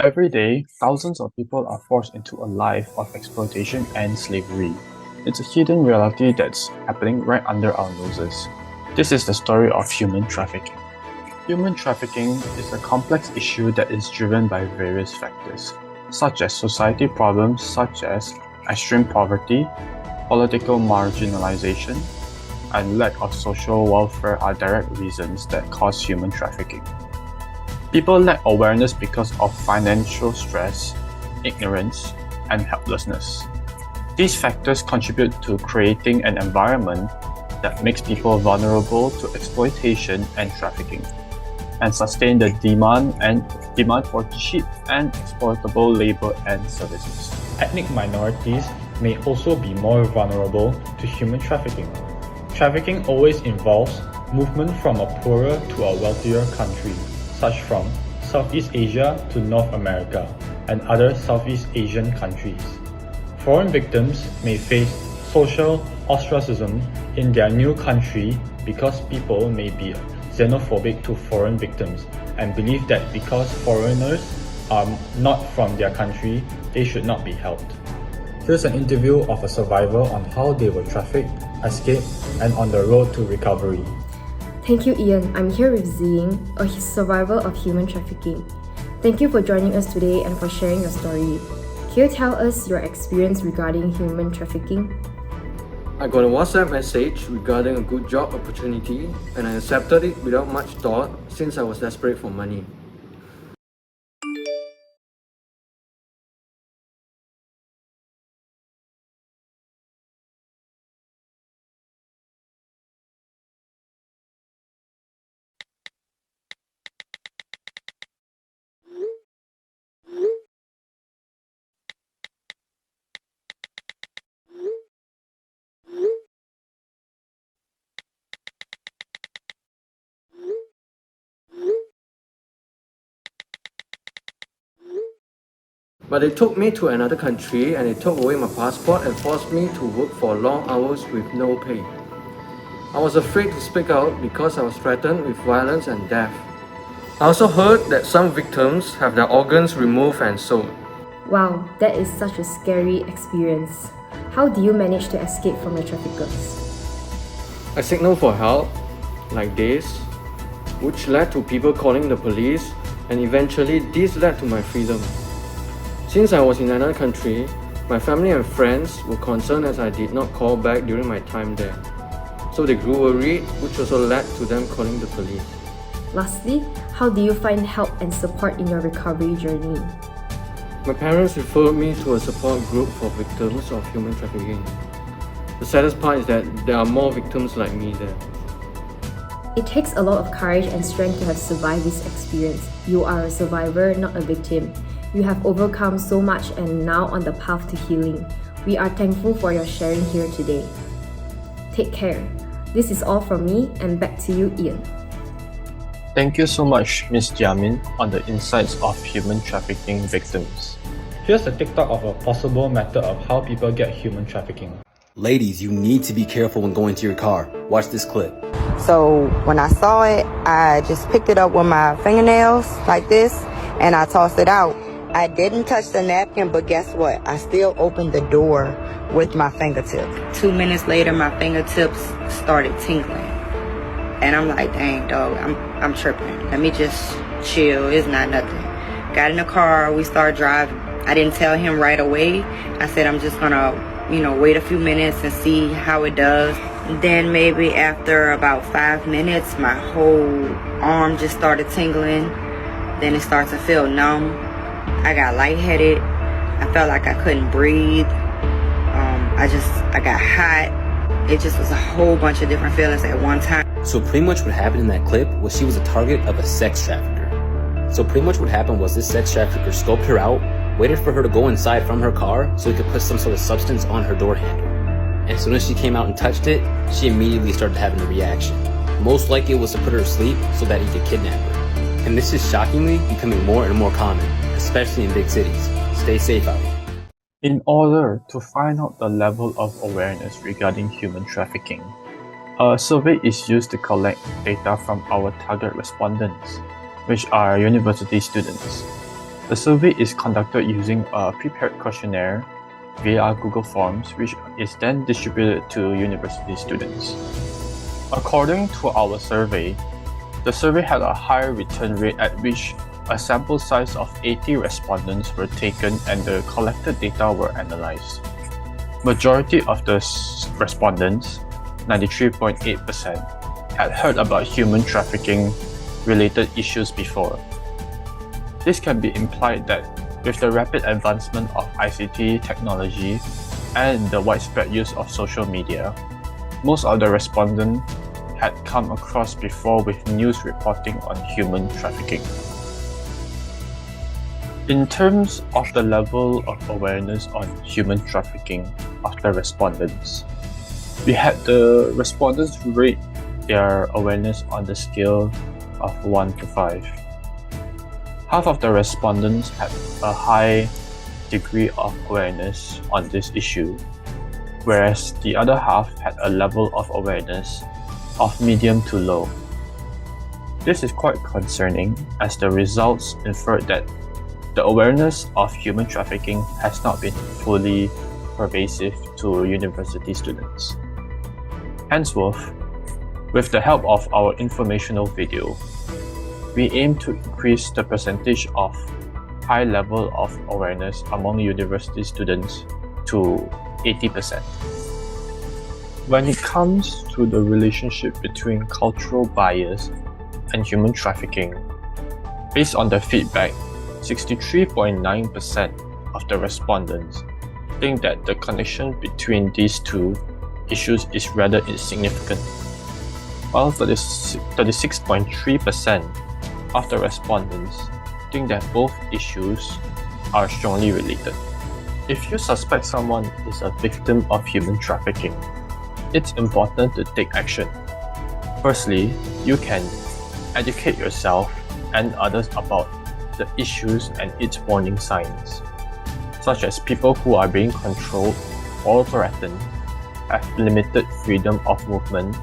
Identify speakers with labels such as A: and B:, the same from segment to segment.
A: Every day, thousands of people are forced into a life of exploitation and slavery. It's a hidden reality that's happening right under our noses. This is the story of human trafficking. Human trafficking is a complex issue that is driven by various factors, such as society problems such as extreme poverty, political marginalization, and lack of social welfare are direct reasons that cause human trafficking. People lack awareness because of financial stress, ignorance, and helplessness. These factors contribute to creating an environment that makes people vulnerable to exploitation and trafficking, and sustain the demand for cheap and exploitable labor and services.
B: Ethnic minorities may also be more vulnerable to human trafficking. Trafficking always involves movement from a poorer to a wealthier country, such from Southeast Asia to North America and other Southeast Asian countries. Foreign victims may face social ostracism in their new country because people may be xenophobic to foreign victims and believe that because foreigners are not from their country, they should not be helped. Here's an interview of a survivor on how they were trafficked, escaped, and on the road to recovery.
C: Thank you, Ian. I'm here with Zi Yiing, a survivor of human trafficking. Thank you for joining us today and for sharing your story. Can you tell us your experience regarding human trafficking?
D: I got a WhatsApp message regarding a good job opportunity and I accepted it without much thought since I was desperate for money. But they took me to another country and they took away my passport and forced me to work for long hours with no pay. I was afraid to speak out because I was threatened with violence and death. I also heard that some victims have their organs removed and sold.
C: Wow, that is such a scary experience. How do you manage to escape from the traffickers?
D: I signaled for help, like this, which led to people calling the police, and eventually this led to my freedom. Since I was in another country, my family and friends were concerned as I did not call back during my time there. So they grew worried, which also led to them calling the police.
C: Lastly, how do you find help and support in your recovery journey?
D: My parents referred me to a support group for victims of human trafficking. The saddest part is that there are more victims like me there.
C: It takes a lot of courage and strength to have survived this experience. You are a survivor, not a victim. You have overcome so much and now on the path to healing. We are thankful for your sharing here today. Take care. This is all from me and back to you, Ian.
A: Thank you so much, Ms. Jia Min, on the insights of human trafficking victims.
B: Here's a TikTok of a possible method of how people get human trafficking.
E: Ladies, you need to be careful when going to your car. Watch this clip.
F: So when I saw it, I just picked it up with my fingernails like this and I tossed it out. I didn't touch the napkin, but guess what? I still opened the door with my fingertips. 2 minutes later, my fingertips started tingling. And I'm like, dang, dog, I'm tripping. Let me just chill. It's not nothing. Got in the car. We started driving. I didn't tell him right away. I said, I'm just going to, wait a few minutes and see how it does. Then maybe after about 5 minutes, my whole arm just started tingling. Then it started to feel numb. I got lightheaded. I felt like I couldn't breathe. I got hot. It just was a whole bunch of different feelings at one time.
E: So pretty much what happened in that clip was she was a target of a sex trafficker. So pretty much what happened was this sex trafficker scoped her out, waited for her to go inside from her car so he could put some sort of substance on her door handle. And as soon as she came out and touched it, she immediately started having a reaction. Most likely it was to put her to sleep so that he could kidnap her. And this is shockingly becoming more and more common, especially in big cities. Stay safe out here.
A: In order to find out the level of awareness regarding human trafficking, a survey is used to collect data from our target respondents, which are university students. The survey is conducted using a prepared questionnaire via Google Forms, which is then distributed to university students. According to our survey, the survey had a higher return rate at which a sample size of 80 respondents were taken and the collected data were analyzed. Majority of the respondents, 93.8%, had heard about human trafficking related issues before. This can be implied that with the rapid advancement of ICT technology and the widespread use of social media, most of the respondents had come across before with news reporting on human trafficking. In terms of the level of awareness on human trafficking of the respondents, we had the respondents rate their awareness on the scale of 1 to 5. Half of the respondents had a high degree of awareness on this issue, whereas the other half had a level of awareness of medium to low. This is quite concerning as the results inferred that the awareness of human trafficking has not been fully pervasive to university students. Henceforth, with the help of our informational video, we aim to increase the percentage of high level of awareness among university students to 80%. When it comes to the relationship between cultural bias and human trafficking, based on the feedback, 63.9% of the respondents think that the connection between these two issues is rather insignificant, while 36.3% of the respondents think that both issues are strongly related. If you suspect someone is a victim of human trafficking, it's important to take action. Firstly, you can educate yourself and others about the issues and its warning signs, such as people who are being controlled or threatened, have limited freedom of movement,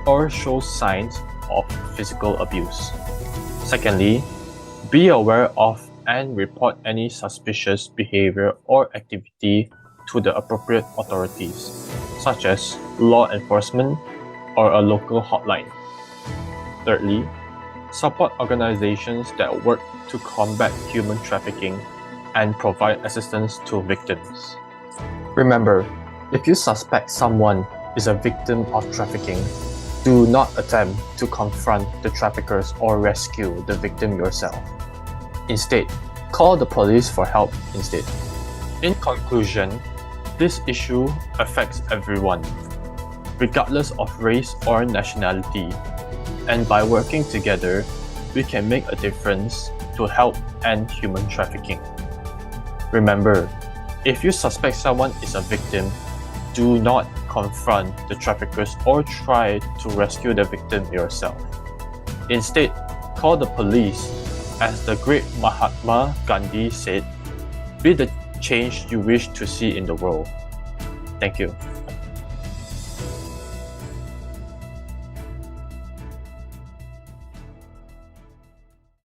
A: or show signs of physical abuse. Secondly, be aware of and report any suspicious behavior or activity to the appropriate authorities, such as law enforcement or a local hotline. Thirdly, support organizations that work to combat human trafficking and provide assistance to victims. Remember, if you suspect someone is a victim of trafficking, do not attempt to confront the traffickers or rescue the victim yourself. Instead, call the police for help instead. In conclusion, this issue affects everyone, regardless of race or nationality, and by working together, we can make a difference to help end human trafficking. Remember, if you suspect someone is a victim, do not confront the traffickers or try to rescue the victim yourself. Instead, call the police. As the great Mahatma Gandhi said, be the change you wish to see in the world. Thank you.